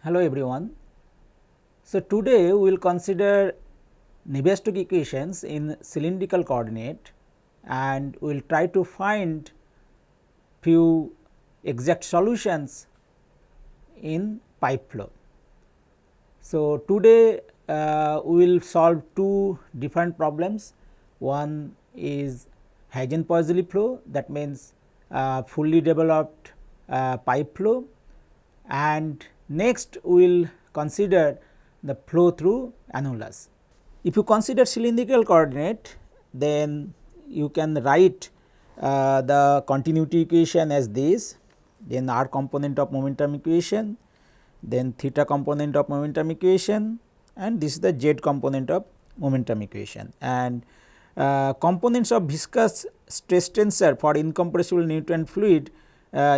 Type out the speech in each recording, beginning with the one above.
Hello everyone. So today we will consider Navier-Stokes equations in cylindrical coordinate and we will try to find few exact solutions in pipe flow. So today we will solve two different problems. One is Hagen-Poiseuille flow, that means fully developed pipe flow, and next we will consider the flow through annulus. If you consider cylindrical coordinate, then you can write the continuity equation as this, then r component of momentum equation, then theta component of momentum equation, and this is the z component of momentum equation, and components of viscous stress tensor for incompressible nutrient fluid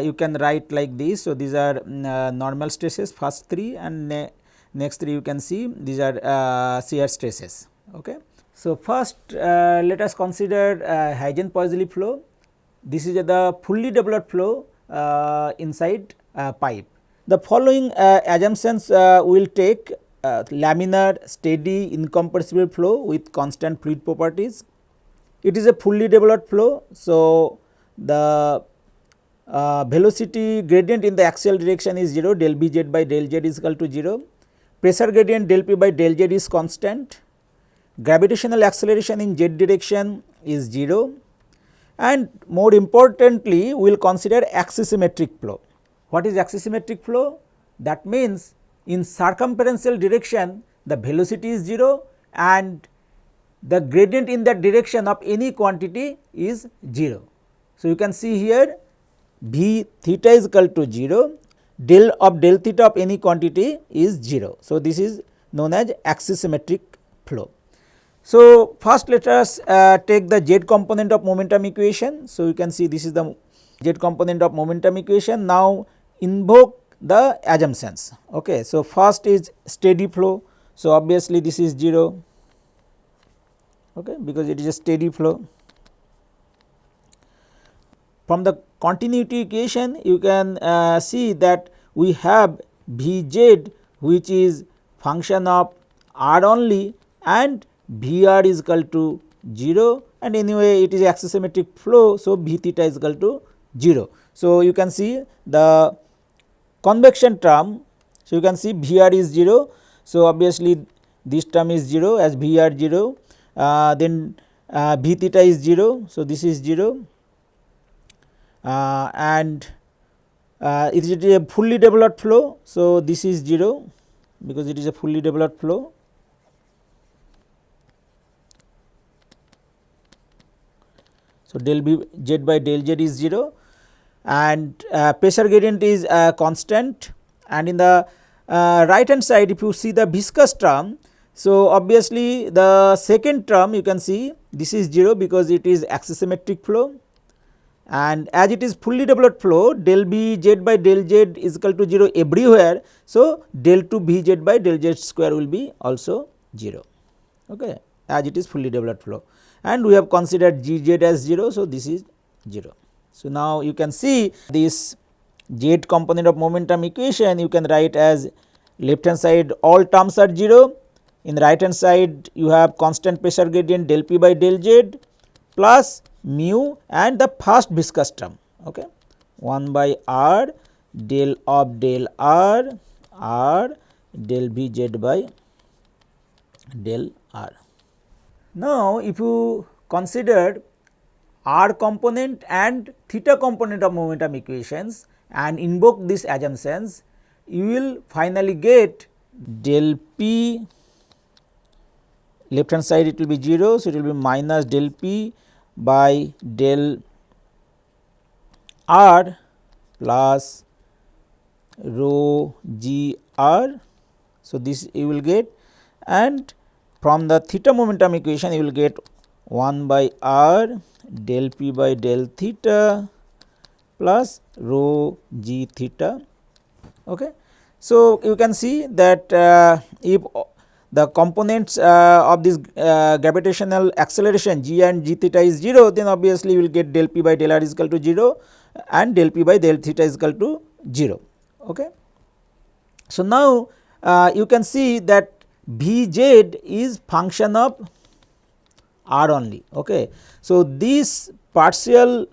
you can write like this. So, these are normal stresses first 3 and next 3 you can see these are shear stresses. Okay. So, first let us consider Hagen-Poiseuille flow. This is the fully developed flow inside pipe. The following assumptions will take laminar, steady, incompressible flow with constant fluid properties. It is a fully developed flow. So, the velocity gradient in the axial direction is 0, del B z by del z is equal to 0. Pressure gradient del P by del z is constant. Gravitational acceleration in z direction is 0, and more importantly we will consider axisymmetric flow. What is axisymmetric flow? That means in circumferential direction the velocity is 0 and the gradient in that direction of any quantity is 0. So, you can see here V theta is equal to 0, del theta of any quantity is 0. So, this is known as axisymmetric flow. So, first let us take the z component of momentum equation. So, you can see this is the z component of momentum equation. Now, invoke the assumptions. Okay. So, first is steady flow. So, obviously this is 0, okay, because it is a steady flow. From the continuity equation you can see that we have Vz which is function of r only and Vr is equal to 0, and anyway it is axisymmetric flow. So, V theta is equal to 0. So, you can see the convection term. So, you can see Vr is 0. So, obviously this term is 0 as Vr 0, then V theta is 0. So, this is 0 and it is a fully developed flow. So, this is 0 because it is a fully developed flow. So, del B z by del z is 0 and pressure gradient is constant, and in the right hand side if you see the viscous term. So, obviously the second term you can see this is 0 because it is axisymmetric flow, and as it is fully developed flow del B z by del z is equal to 0 everywhere. So, del 2 B z by del z square will be also 0, okay, as it is fully developed flow, and we have considered G z as 0. So, this is 0. So, now you can see this z component of momentum equation you can write as left hand side all terms are 0, in the right hand side you have constant pressure gradient del P by del z plus mu and the first viscous term, okay, 1 by r del of del r del V z by del r. Now, if you consider r component and theta component of momentum equations and invoke these assumptions, you will finally get del P, left hand side it will be 0. So, it will be minus del P by del r plus rho g r. So, this you will get, and from the theta momentum equation you will get 1 by r del P by del theta plus rho g theta. Okay. So, you can see that if the components of this gravitational acceleration g and g theta is 0, then obviously you will get del P by del r is equal to 0 and del P by del theta is equal to 0. Okay. So, now you can see that Vz is function of r only. Okay. So, this partial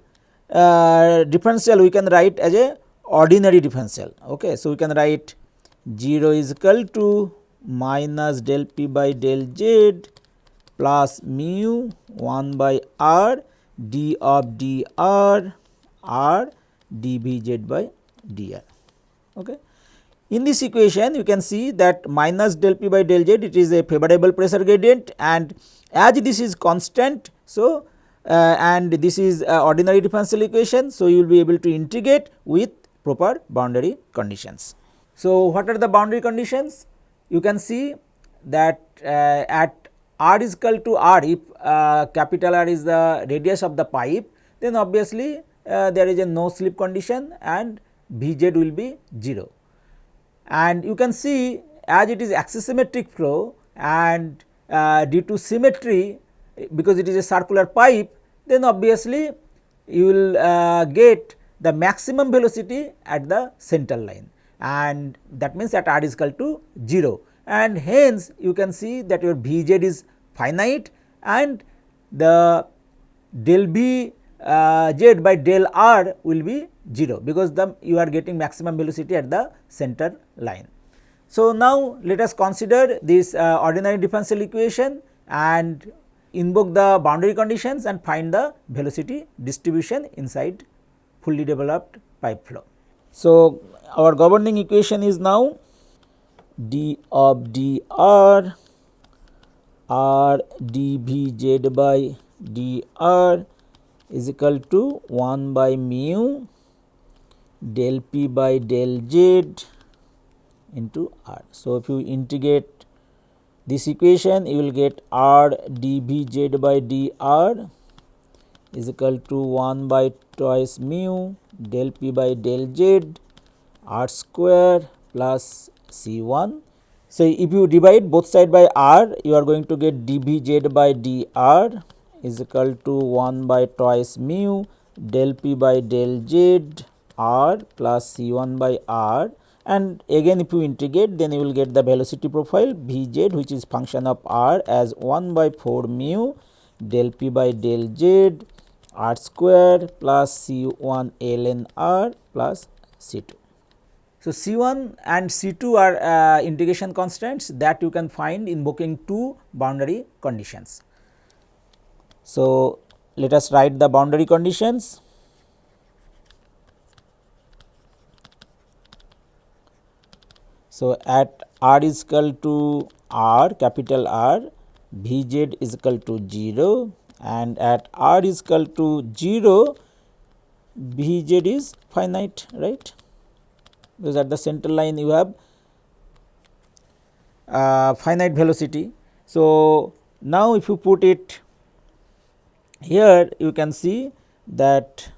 differential we can write as a ordinary differential. Okay. So, we can write 0 is equal to minus del p by del z plus mu 1 by r d of dr r dvz by dr. Okay. In this equation you can see that minus del p by del z, it is a favorable pressure gradient, and as this is constant. So, and this is ordinary differential equation. So, you will be able to integrate with proper boundary conditions. So, what are the boundary conditions? You can see that at r is equal to r, if capital R is the radius of the pipe, then obviously there is a no slip condition and Vz will be 0. And you can see as it is axisymmetric flow and due to symmetry, because it is a circular pipe, then obviously you will get the maximum velocity at the central line, and that means that r is equal to 0, and hence you can see that your Vz is finite and the del B z by del r will be 0, because you are getting maximum velocity at the center line. So, now let us consider this ordinary differential equation and invoke the boundary conditions and find the velocity distribution inside fully developed pipe flow. So, our governing equation is now d of dr r dvz by dr is equal to 1 by mu del p by del z into r. So, if you integrate this equation, you will get r dvz by dr is equal to 1 by twice mu del p by del z r square plus c1. So, if you divide both side by r, you are going to get dvz by dr is equal to 1 by twice mu del p by del z r plus c1 by r, and again if you integrate, then you will get the velocity profile Vz, which is function of r, as 1 by 4 mu del p by del z r square plus c1 ln r plus c2. So, C1 and C2 are integration constants that you can find invoking two boundary conditions. So, let us write the boundary conditions. So, at r is equal to r, capital R, Vz is equal to 0, and at r is equal to 0, Vz is finite, right, because at the center line you have finite velocity. So, now if you put it here, you can see that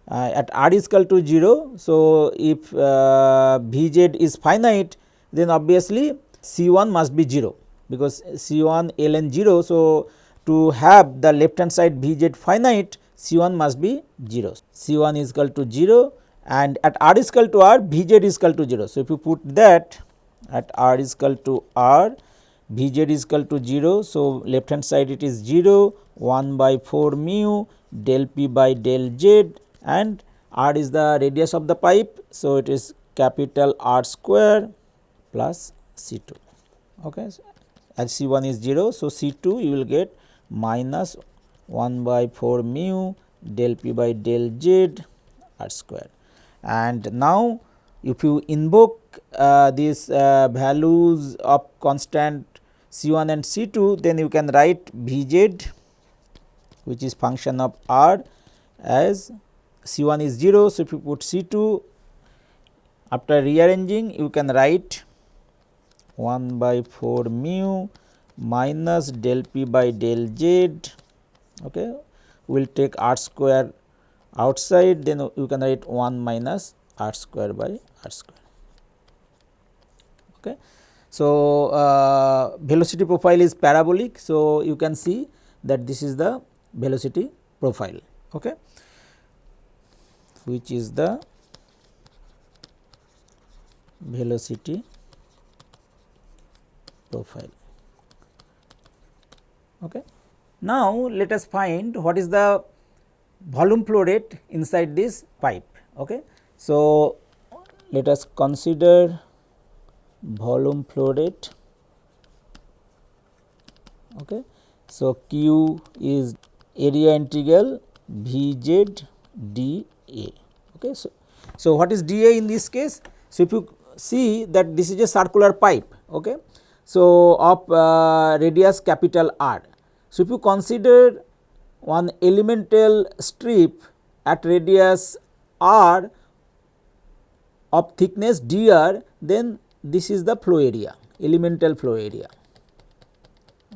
at r is equal to 0. So, if Vz is finite, then obviously C1 must be 0, because C1 ln 0. So, to have the left hand side Vz finite, C1 must be 0. C1 is equal to 0, and at r is equal to r, Vz is equal to 0. So, if you put that at r is equal to r, Vz is equal to 0. So, left hand side it is 0, 1 by 4 mu del p by del z, and r is the radius of the pipe. So, it is capital R square plus C2. Okay. So, as C1 is 0, so C2 you will get minus 1 by 4 mu del p by del z R square. And now, if you invoke these values of constant C1 and C2, then you can write Vz, which is function of r, as C1 is 0. So, if you put C2, after rearranging, you can write 1 by 4 mu minus del p by del z. Okay. We will take r square outside, then you can write 1 minus r square by r square. Okay. So, velocity profile is parabolic. So, you can see that this is the velocity profile, okay, which is the velocity profile. Okay. Now, let us find what is the volume flow rate inside this pipe. Okay. So, let us consider volume flow rate. Okay. So, Q is area integral Vz dA. Okay. So, what is dA in this case? So, if you see that this is a circular pipe. Okay. So, of radius capital R. So, if you consider one elemental strip at radius R of thickness dr, then this is the flow area, elemental flow area.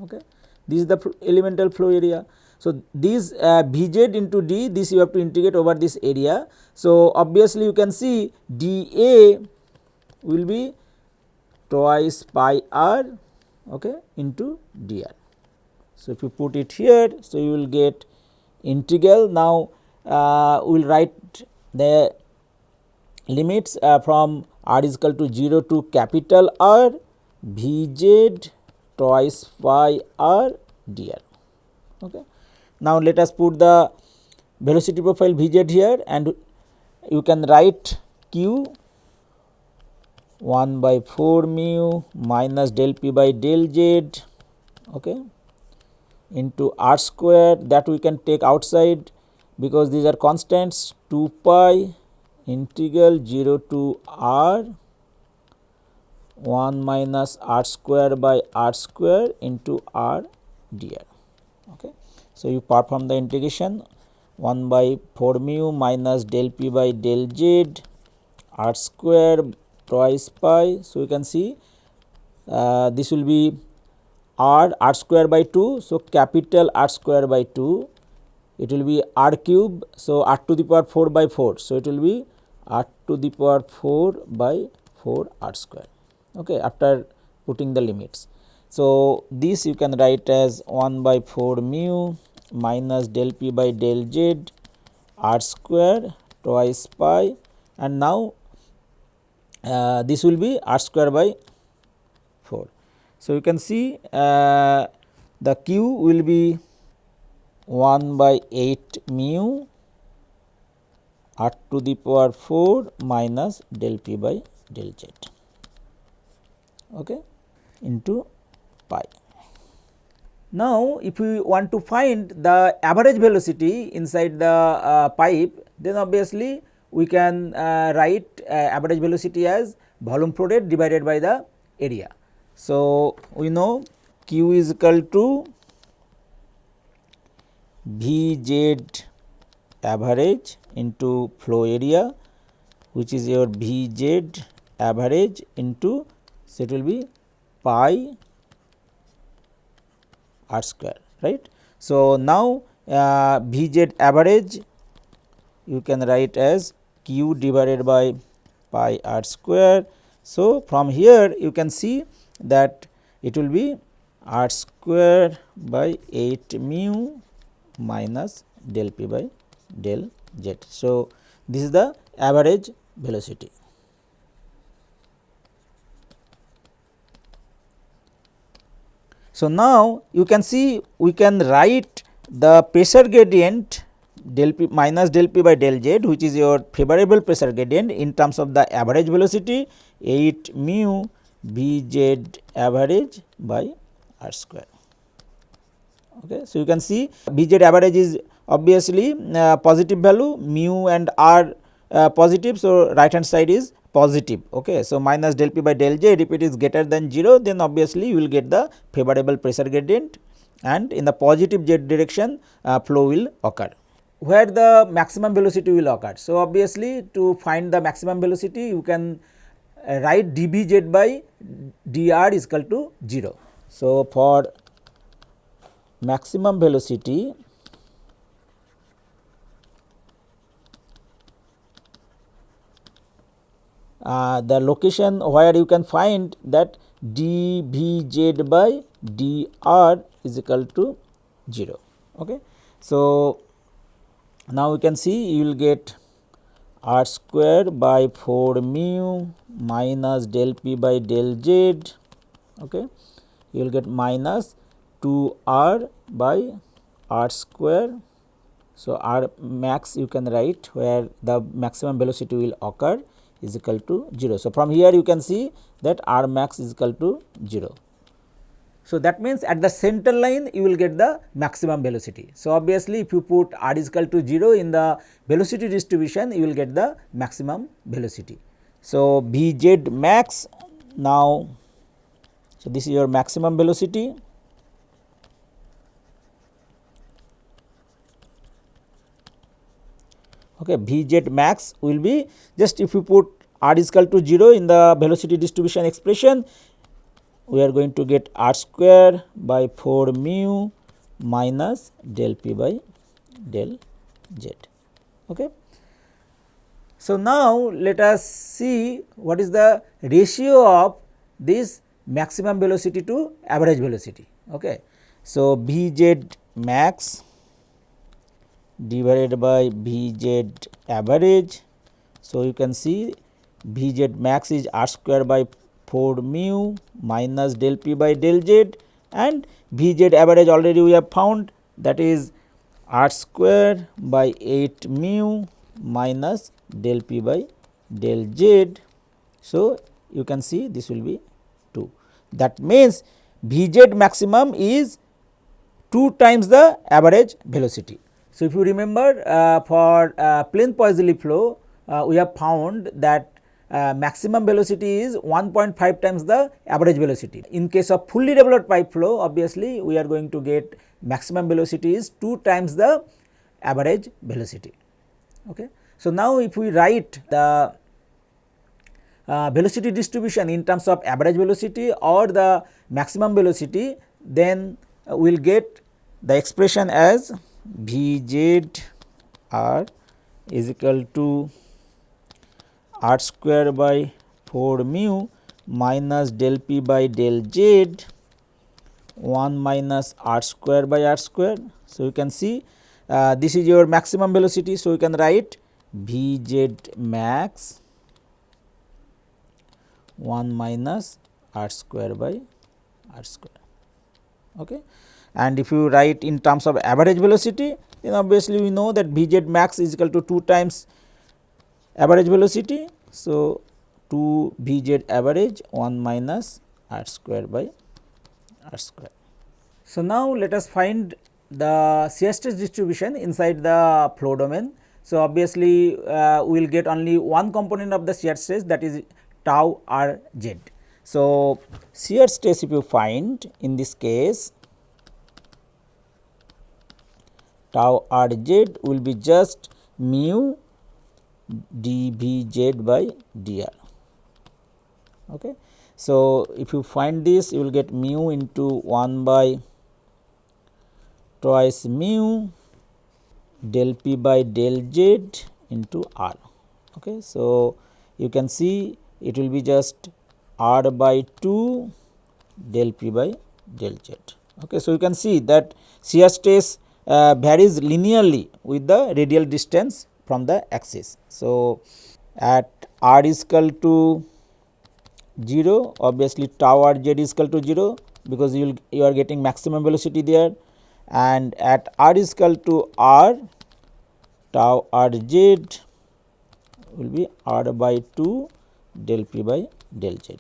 Okay. This is the elemental flow area. So, this Vz into d, this you have to integrate over this area. So, obviously, you can see dA will be twice pi r, okay, into dr. So, if you put it here, so you will get integral. Now, we will write the limits from r is equal to 0 to capital R Vz twice pi r dr. Okay. Now, let us put the velocity profile Vz here, and you can write Q 1 by 4 mu minus del p by del z, okay, into r square, that we can take outside because these are constants, 2 pi integral 0 to r 1 minus r square by r square into r dr. Okay. So, you perform the integration 1 by 4 mu minus del p by del z r square twice pi. So, you can see this will be r square by 2. So, capital R square by 2, it will be r cube. So, r to the power 4 by 4. So, it will be r to the power 4 by 4 r square, okay, after putting the limits. So, this you can write as 1 by 4 mu minus del p by del z r square twice pi, and now this will be r square by 4. So, you can see the Q will be 1 by 8 mu r to the power 4 minus del p by del z, okay, into pi. Now, if we want to find the average velocity inside the pipe, then obviously we can write average velocity as volume flow rate divided by the area. So, we know Q is equal to Vz average into flow area, which is your Vz average into, so it will be pi r square, right. So, now Vz average you can write as Q divided by pi r square. So, from here you can see that it will be r square by 8 mu minus del p by del z. So, this is the average velocity. So, now you can see we can write the pressure gradient del p minus del p by del z, which is your favorable pressure gradient, in terms of the average velocity 8 mu Vz average by r square. Okay. So, you can see Vz average is obviously positive value, mu and r positive. So, right hand side is positive. Okay. So, minus del p by del z, if it is greater than 0, then obviously you will get the favorable pressure gradient, and in the positive z direction flow will occur. Where the maximum velocity will occur? So, obviously to find the maximum velocity you can write dBz by dr is equal to 0. So, for maximum velocity, the location where you can find that dBz by dr is equal to 0. Okay. So, now you can see you will get r square by 4 mu minus del p by del z. Okay, you will get minus 2 r by r square. So, r max you can write where the maximum velocity will occur is equal to 0. So, from here you can see that r max is equal to 0. So, that means at the center line you will get the maximum velocity. So, obviously, if you put r is equal to 0 in the velocity distribution, you will get the maximum velocity. So, Vz max now, so this is your maximum velocity. Okay, Vz max will be just if you put r is equal to 0 in the velocity distribution expression, we are going to get r square by 4 mu minus del p by del z. Okay. So, now let us see what is the ratio of this maximum velocity to average velocity. Okay. So, Vz max divided by Vz average. So, you can see Vz max is r square by 4 mu minus del p by del z, and Vz average already we have found, that is r square by 8 mu minus del p by del z. So, you can see this will be 2. That means, Vz maximum is 2 times the average velocity. So, if you remember for plane Poiseuille flow, we have found that maximum velocity is 1.5 times the average velocity. In case of fully developed pipe flow, obviously we are going to get maximum velocity is 2 times the average velocity. Okay. So, now if we write the velocity distribution in terms of average velocity or the maximum velocity, then we will get the expression as Vz r is equal to r square by 4 mu minus del p by del z 1 minus r square by r square. So, you can see this is your maximum velocity. So, you can write Vz max 1 minus r square by r square. Okay. And if you write in terms of average velocity, then obviously we know that Vz max is equal to 2 times average velocity. So, 2 Vz average 1 minus r square by r square. So, now let us find the shear stress distribution inside the flow domain. So, obviously we will get only one component of the shear stress, that is tau r z. So, shear stress if you find in this case, tau r z will be just mu dVz by dr. Okay. So, if you find this, you will get mu into 1 by twice mu del p by del z into r. Okay. So, you can see it will be just r by 2 del p by del z. Okay. So, you can see that shear stress varies linearly with the radial distance from the axis. So, at r is equal to 0, obviously tau r z is equal to 0, because you are getting maximum velocity there, and at r is equal to r, tau r z will be r by 2 del p by del z.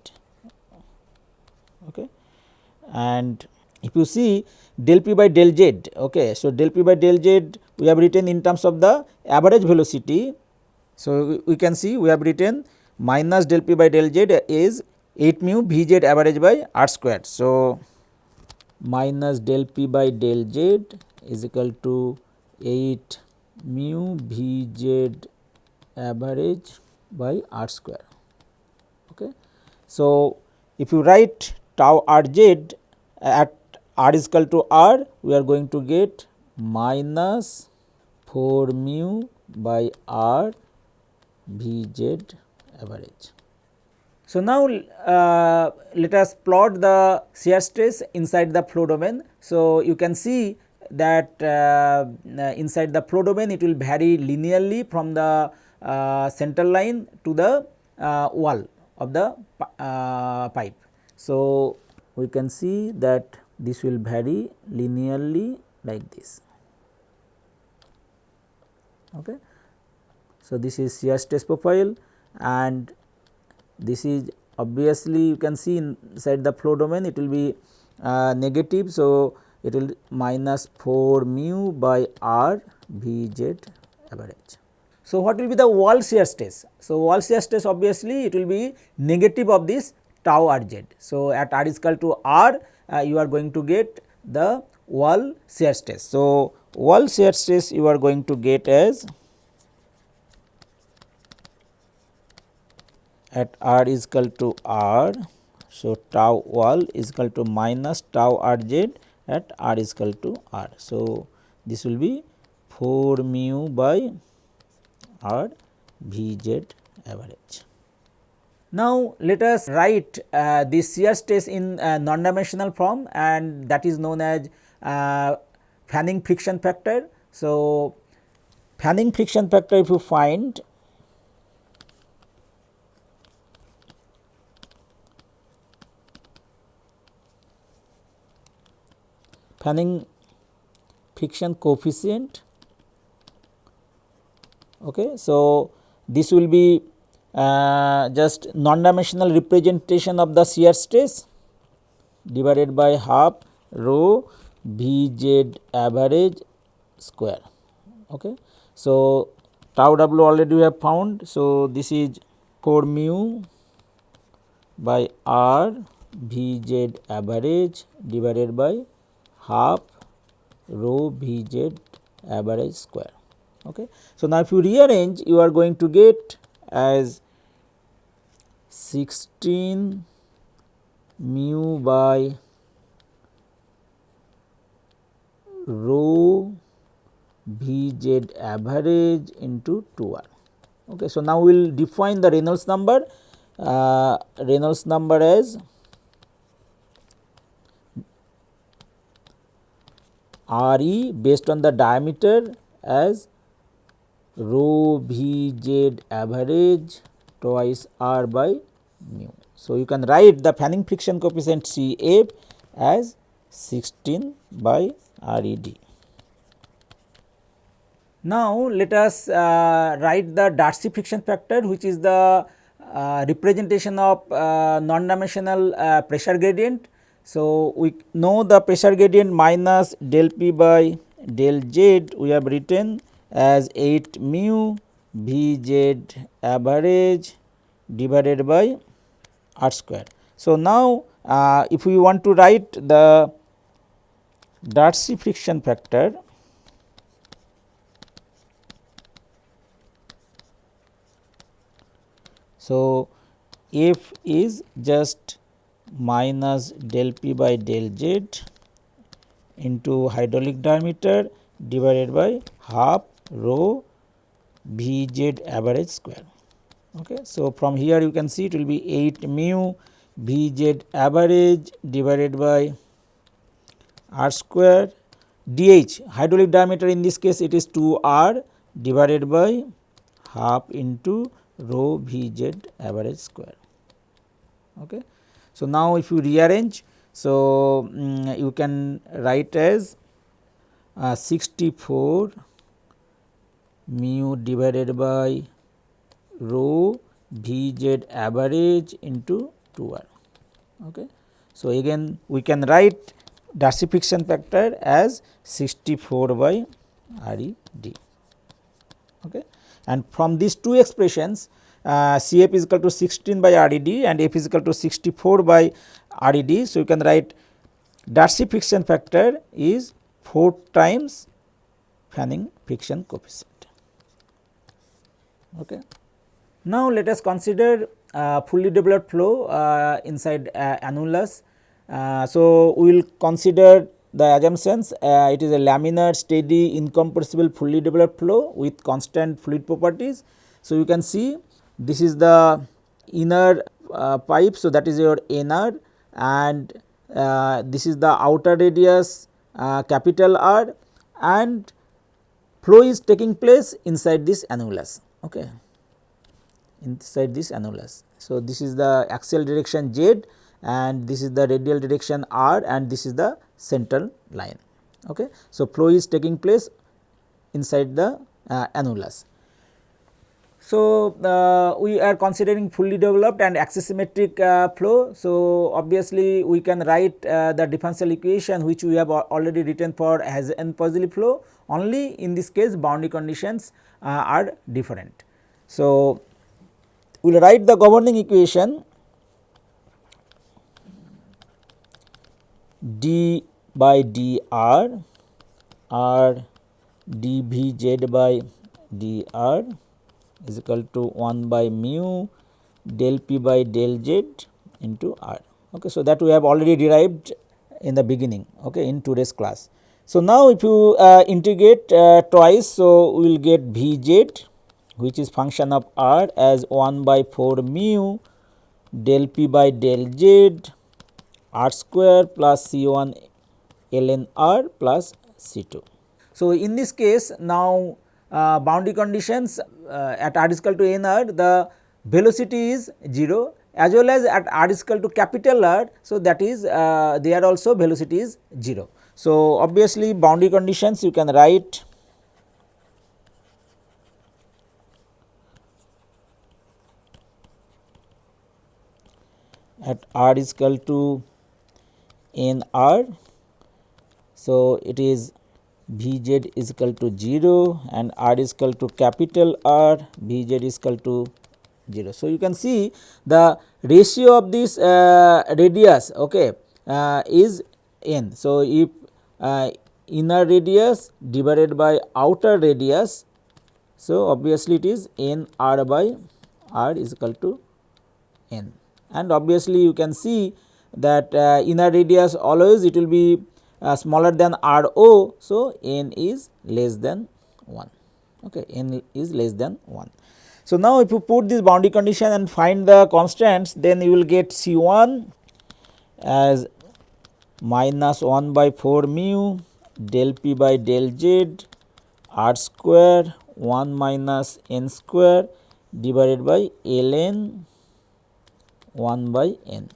Okay. And if you see del p by del z, okay, so del p by del z we have written in terms of the average velocity. So, we can see we have written minus del p by del z is 8 mu Vz average by r square. So, minus del p by del z is equal to 8 mu Vz average by r square. Okay. So, if you write tau r z at r is equal to r, we are going to get minus 4 mu by r Vz average. So, now let us plot the shear stress inside the flow domain. So, you can see that inside the flow domain it will vary linearly from the center line to the wall of the pipe. So, we can see that this will vary linearly like this. Okay. So, this is shear stress profile, and this is obviously you can see inside the flow domain it will be negative. So, it will minus 4 mu by r V z average. So, what will be the wall shear stress? So, wall shear stress obviously it will be negative of this tau r z. So, at r is equal to r you are going to get the wall shear stress. So, wall shear stress you are going to get as at r is equal to r. So, tau wall is equal to minus tau r z at r is equal to r. So, this will be 4 mu by r V z average. Now, let us write this shear stress in non-dimensional form, and that is known as fanning friction factor. So, fanning friction factor if you find fanning friction coefficient. Okay. So, this will be just non-dimensional representation of the shear stress divided by half rho V z average square. Okay. So, tau w already we have found. So, this is 4 mu by r V z average divided by half rho V z average square. Okay. So, now if you rearrange you are going to get as 16 mu by rho V z average into 2r. Okay. So, now we will define the Reynolds number. Reynolds number as Re based on the diameter as rho V z average twice r by mu. So, you can write the fanning friction coefficient C f as 16 by Red. Now, let us write the Darcy friction factor, which is the representation of non-dimensional pressure gradient. So, we know the pressure gradient minus del p by del z we have written as 8 mu V z average divided by r square. So, now if we want to write the Darcy friction factor, so F is just minus del p by del z into hydraulic diameter divided by half rho V z average square. Okay. So, from here you can see it will be 8 mu V z average divided by r square dh, hydraulic diameter in this case it is 2r divided by half into rho V z average square. Okay. So, now if you rearrange, so you can write as 64 mu divided by rho V z average into 2r. Okay. So, again we can write Darcy friction factor as 64 by Red. Okay. And from these two expressions Cf is equal to 16 by Red and F is equal to 64 by Red. So, you can write Darcy friction factor is 4 times fanning friction coefficient. Okay. Now, let us consider fully developed flow inside annulus. So, we will consider the assumptions. It is a laminar, steady, incompressible, fully developed flow with constant fluid properties. So, you can see this is the inner pipe. So, that is your NR, and this is the outer radius capital R, and flow is taking place inside this annulus. Okay. inside this annulus. So, this is the axial direction z and this is the radial direction r and this is the central line. Okay. So, flow is taking place inside the annulus. So, we are considering fully developed and axisymmetric flow. So, obviously, we can write the differential equation which we have already written for Hazen-Poiseuille flow, only in this case boundary conditions are different. So, we will write the governing equation d by dr r dvz by dr is equal to 1 by mu del p by del z into r. Okay. So, that we have already derived in the beginning, okay, in today's class. So, now if you integrate twice, so we will get v z which is function of r as 1 by 4 mu del p by del z r square plus C1 ln r plus C2. So, in this case now boundary conditions at r is equal to n r, the velocity is 0 as well as at r is equal to capital R. So, that is there also velocity is 0. So, obviously boundary conditions you can write at r is equal to n r. So, it is V z is equal to 0 and r is equal to capital R, V z is equal to 0. So, you can see the ratio of this radius, okay, is n. So, if inner radius divided by outer radius, so obviously it is n r by r is equal to n, and obviously you can see that inner radius always it will be smaller than r o. So, n is less than 1, okay, n is less than 1. So, now if you put this boundary condition and find the constants, then you will get C 1 as minus 1 by 4 mu del p by del z r square 1 minus n square divided by ln 1 by n,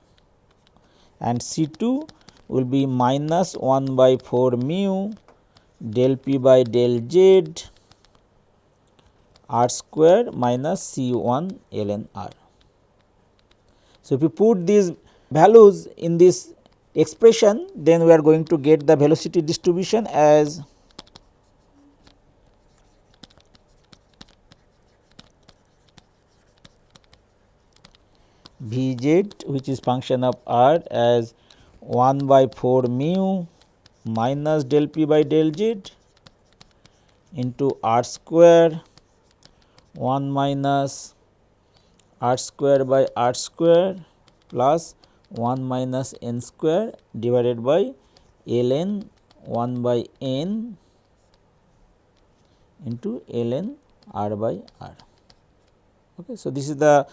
and C 2 will be minus 1 by 4 mu del p by del z r square minus C 1 ln r. So, if you put these values in this expression, then we are going to get the velocity distribution as V z, which is function of r, as 1 by 4 mu minus del p by del z into r square 1 minus r square by r square plus 1 minus n square divided by ln 1 by n into ln r by r. Okay. So, this is the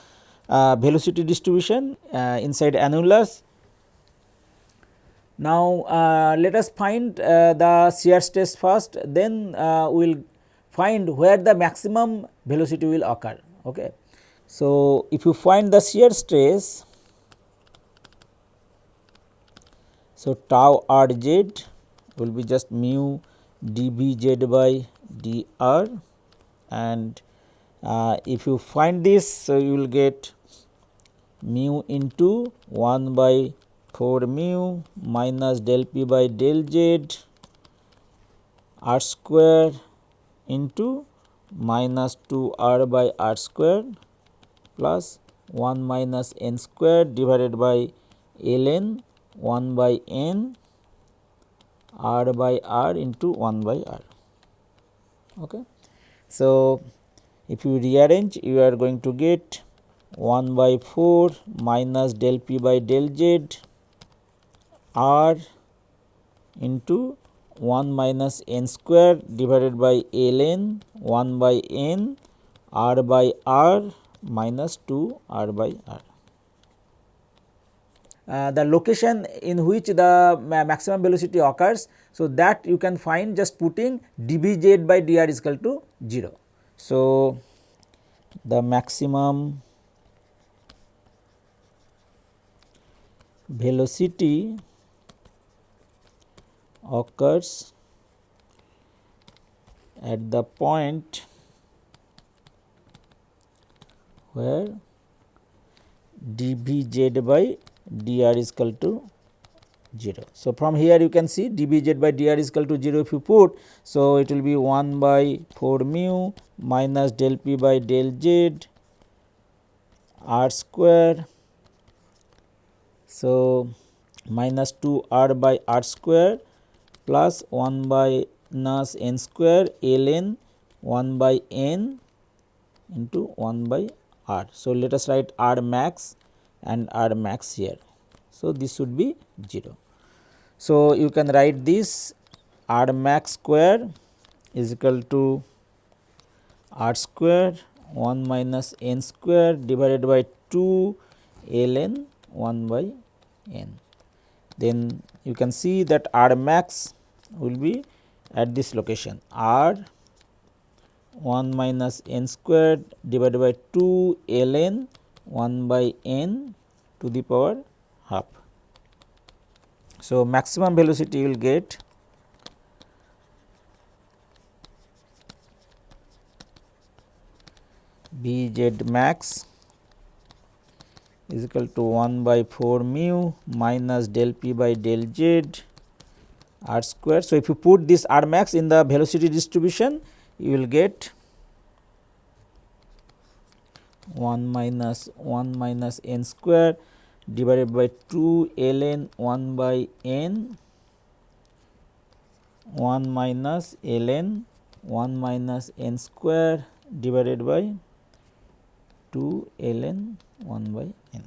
velocity distribution inside annulus. Now, let us find the shear stress first, then we will find where the maximum velocity will occur. Okay. So, if you find the shear stress, so tau r z will be just mu dv by dr, and if you find this, so you will get mu into 1 by 4 mu minus del p by del z r square into minus 2 r by r square plus 1 minus n square divided by ln 1 by n r by r into 1 by r. Okay. So, if you rearrange, you are going to get 1 by 4 minus del p by del z r into 1 minus n square divided by ln 1 by n r by r minus 2 r by r. The location in which the maximum velocity occurs, so that you can find just putting dvz by dr is equal to 0. So, the maximum velocity occurs at the point where dvz by dr is equal to 0. So, from here you can see dvz by dr is equal to 0 if you put. So, it will be 1 by 4 mu minus del p by del z r square. So, minus 2 r by r square plus 1 by minus n square ln 1 by n into 1 by r. So, let us write r max and r max here. So, this should be 0. So, you can write this r max square is equal to r square 1 minus n square divided by 2 ln 1 by n. Then you can see that r max will be at this location r 1 minus n square divided by 2 ln 1 by n to the power half. So, maximum velocity you will get Bz max is equal to 1 by 4 mu minus del p by del z r square. So, if you put this r max in the velocity distribution, you will get 1 minus n square divided by 2 ln 1 by n 1 minus ln 1 minus n square divided by 2 ln 1 by n.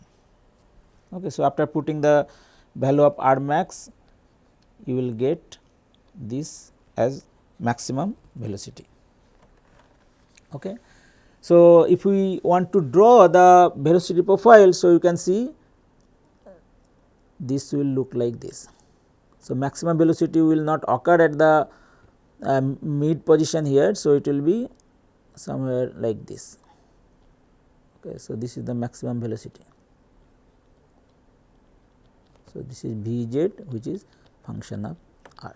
Okay. So, after putting the value of r max, you will get this as maximum velocity. Okay. So, if we want to draw the velocity profile, so you can see this will look like this. So, maximum velocity will not occur at the mid position here. So, it will be somewhere like this. Okay. So, this is the maximum velocity. So, this is Vz, which is function of r.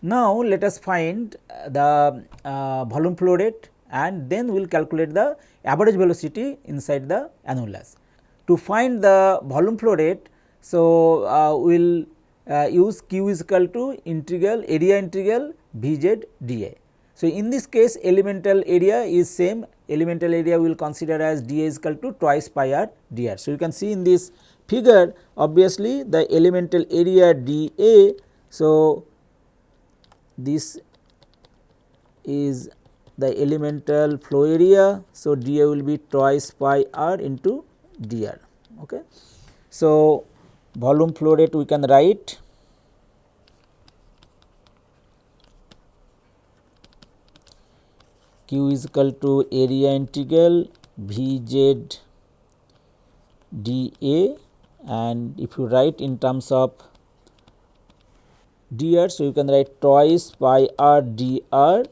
Now, let us find the volume flow rate, and then we will calculate the average velocity inside the annulus. To find the volume flow rate, so we will use q is equal to integral area integral Vz dA. So, in this case elemental area is same, elemental area we will consider as dA is equal to twice pi r dr. So, you can see in this figure obviously the elemental area dA. So, this is the elemental flow area. So, dA will be twice pi r into dr. Okay. So, volume flow rate we can write q is equal to area integral Vz dA, and if you write in terms of dr, so you can write twice pi r dr,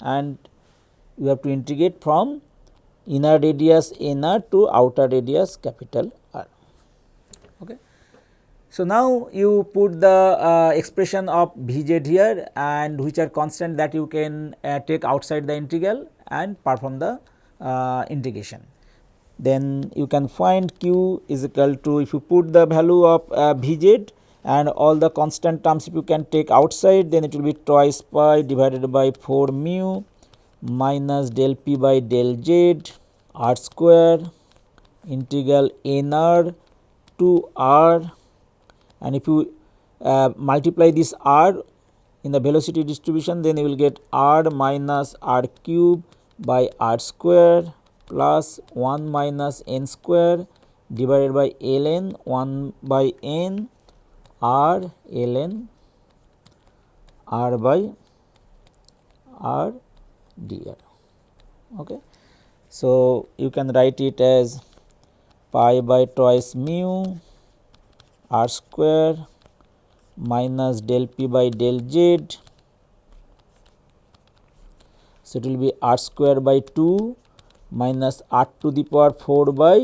and you have to integrate from inner radius nr to outer radius capital R. Okay. So, now you put the expression of Vz here, and which are constant that you can take outside the integral and perform the integration. Then you can find q is equal to, if you put the value of Vz and all the constant terms if you can take outside, then it will be twice pi divided by 4 mu minus del p by del z r square integral nr to r, and if you multiply this r in the velocity distribution, then you will get r minus r cube by r square plus 1 minus n square divided by ln 1 by n r ln r by r dr. Okay. So, you can write it as pi by twice mu r square minus del p by del z. So, it will be r square by 2 minus r to the power 4 by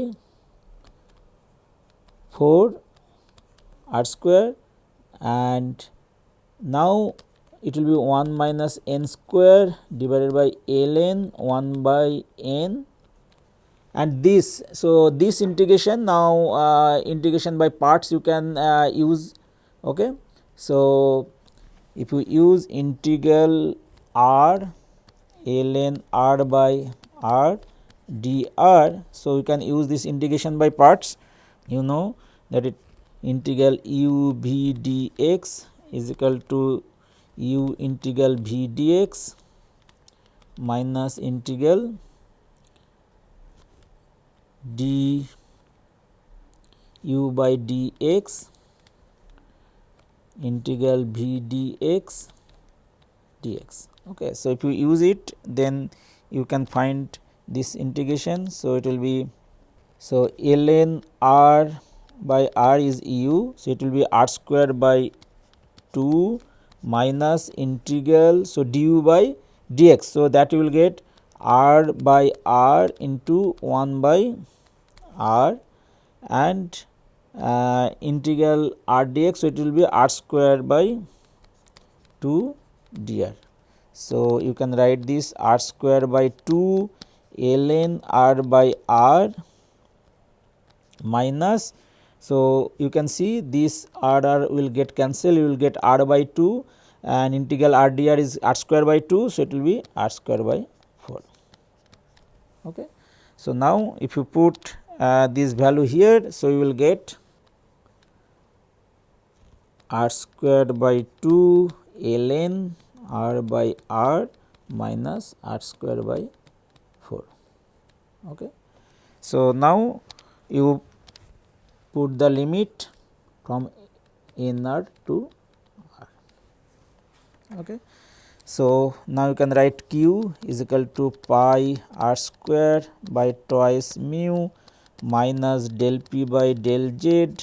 4 r square, and now it will be 1 minus n square divided by ln 1 by n, and this. So, this integration now integration by parts you can use. Okay. So, if you use integral r ln r by r dr, so you can use this integration by parts. You know that it integral u v dx is equal to u integral v dx minus integral d u by dx integral v dx dx. Okay. So, if you use it, then you can find this integration. So, it will be, so ln r by r is u, so it will be r square by 2 minus integral, so du by dx. So, that you will get r by r into 1 by r and integral r dx. So, it will be r square by 2 dr. So, you can write this r square by 2 ln r by r minus. So, you can see this r will get cancelled, you will get r by 2 and integral r dr is r square by 2. So, it will be r square by 4. Okay. So, now if you put this value here, so you will get r squared by 2 ln r by r minus r square by 4. Okay. So, now you put the limit from n r to r. Okay. So, now you can write q is equal to pi r square by twice mu minus del p by del z.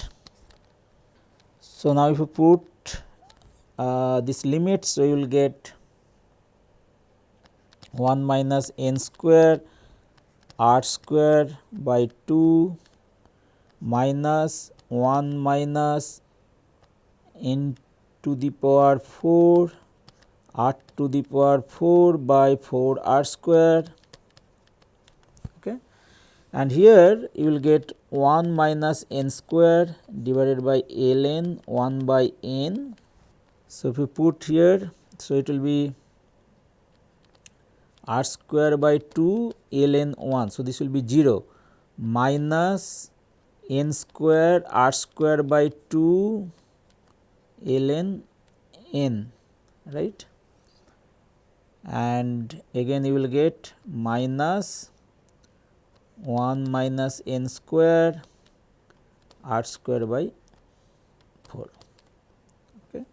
So, now if you put this limit, so you will get 1 minus n square r square by 2 minus 1 minus n to the power 4 r to the power 4 by 4 r square. Okay. And here you will get 1 minus n square divided by ln 1 by n. So, if you put here, so it will be r square by 2 ln 1. So, this will be 0 minus n square r square by 2 ln n, right, and again you will get minus 1 minus n square r square by 4. Okay.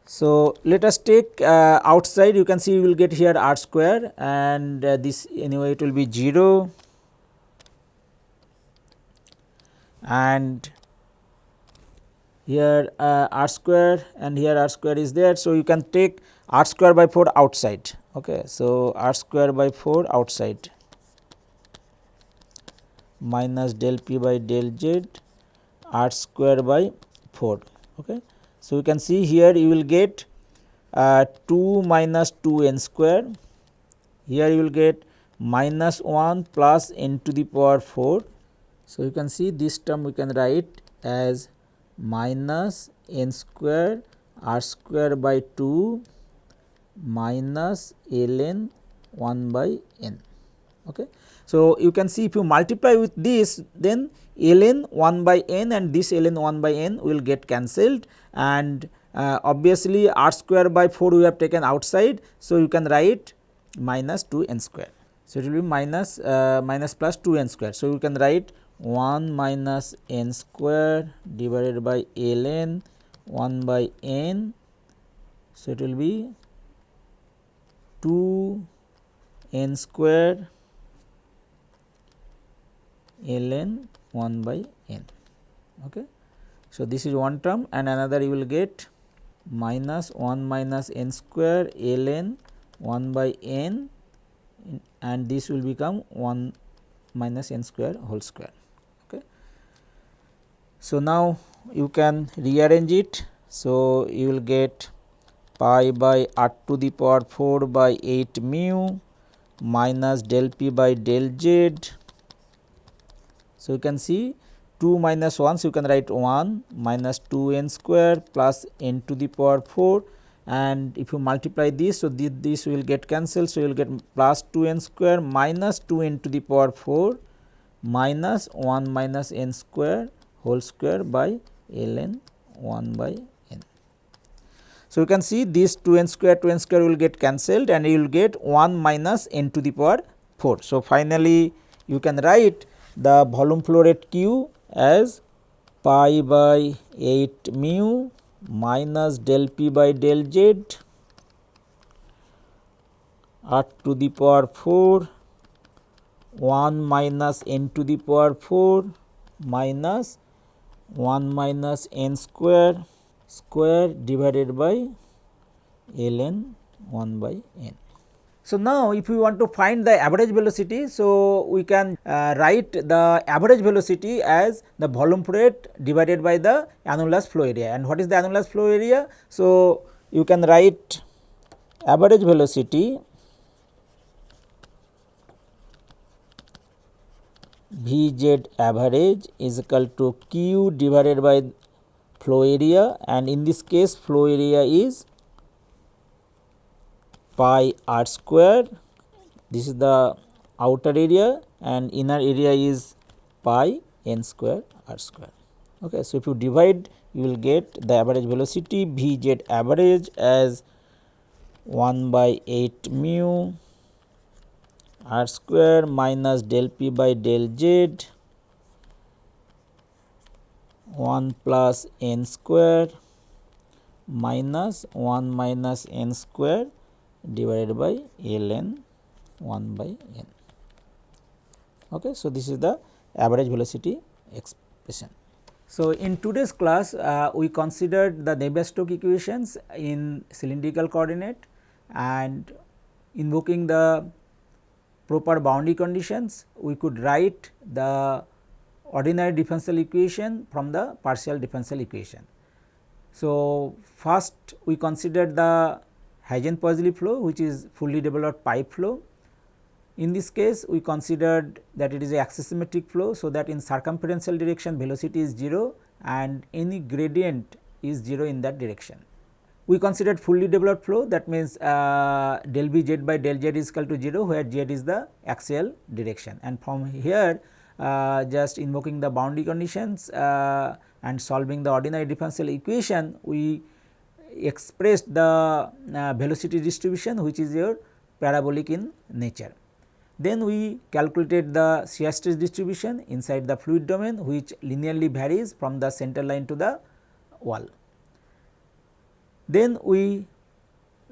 So, let us take outside, you can see you will get here r square and this anyway it will be 0 and here r square and here r square is there. So, you can take r square by 4 outside. Okay. So, r square by 4 outside minus del p by del z r square by 4. Okay. So, you can see here you will get 2 minus 2 n square, here you will get minus 1 plus n to the power 4. So, you can see this term we can write as minus n square r square by 2 minus ln 1 by n. Okay. So, you can see if you multiply with this, then ln 1 by n and this ln 1 by n will get cancelled, and obviously r square by 4 we have taken outside. So, you can write minus 2 n square. So, it will be minus minus plus 2 n square. So, you can write 1 minus n square divided by ln 1 by n. So, it will be 2 n square ln 1 by n. Okay. So, this is one term and another you will get minus 1 minus n square ln 1 by n and this will become 1 minus n square whole square. Okay. So, now you can rearrange it. So, you will get pi by r to the power 4 by 8 mu minus del p by del z. So, you can see 2 minus 1, so you can write 1 minus 2 n square plus n to the power 4, and if you multiply this, so this will get cancelled. So, you will get plus 2 n square minus 2 n to the power 4 minus 1 minus n square whole square by ln 1 by n. So, you can see this 2 n square will get cancelled and you will get 1 minus n to the power 4. So, finally, you can write the volume flow rate Q as pi by 8 mu minus del p by del z r to the power 4 1 minus n to the power 4 minus 1 minus n square divided by ln 1 by n. So, now if we want to find the average velocity, so we can write the average velocity as the volume flow rate divided by the annulus flow area. And what is the annulus flow area? So, you can write average velocity Vz average is equal to Q divided by flow area, and in this case flow area is pi r square. This is the outer area and inner area is pi n square r square. Okay. So, if you divide, you will get the average velocity Vz average as 1 by 8 mu r square minus del p by del z 1 plus n square minus 1 minus n square divided by ln 1 by n. Okay. So, this is the average velocity expression. So, in today's class we considered the Navier-Stokes equations in cylindrical coordinate and invoking the proper boundary conditions, we could write the ordinary differential equation from the partial differential equation. So, first we considered the Hazen-Poiseuille flow, which is fully developed pipe flow. In this case, we considered that it is a axisymmetric flow. So, that in circumferential direction velocity is 0 and any gradient is 0 in that direction. We considered fully developed flow, that means del B z by del z is equal to 0, where z is the axial direction, and from here just invoking the boundary conditions and solving the ordinary differential equation, we expressed the velocity distribution, which is your parabolic in nature. Then we calculated the shear stress distribution inside the fluid domain, which linearly varies from the center line to the wall. Then we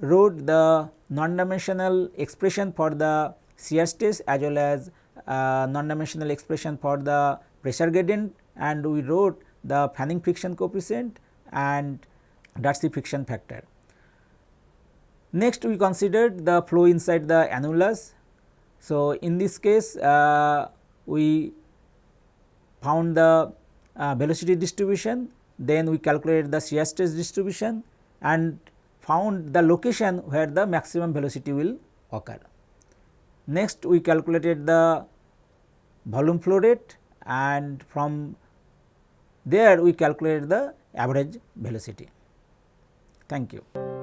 wrote the non-dimensional expression for the shear stress as well as non-dimensional expression for the pressure gradient, and we wrote the fanning friction coefficient and Darcy friction factor. Next we considered the flow inside the annulus. So, in this case we found the velocity distribution, then we calculated the shear stress distribution and found the location where the maximum velocity will occur. Next we calculated the volume flow rate, and from there we calculated the average velocity. Thank you.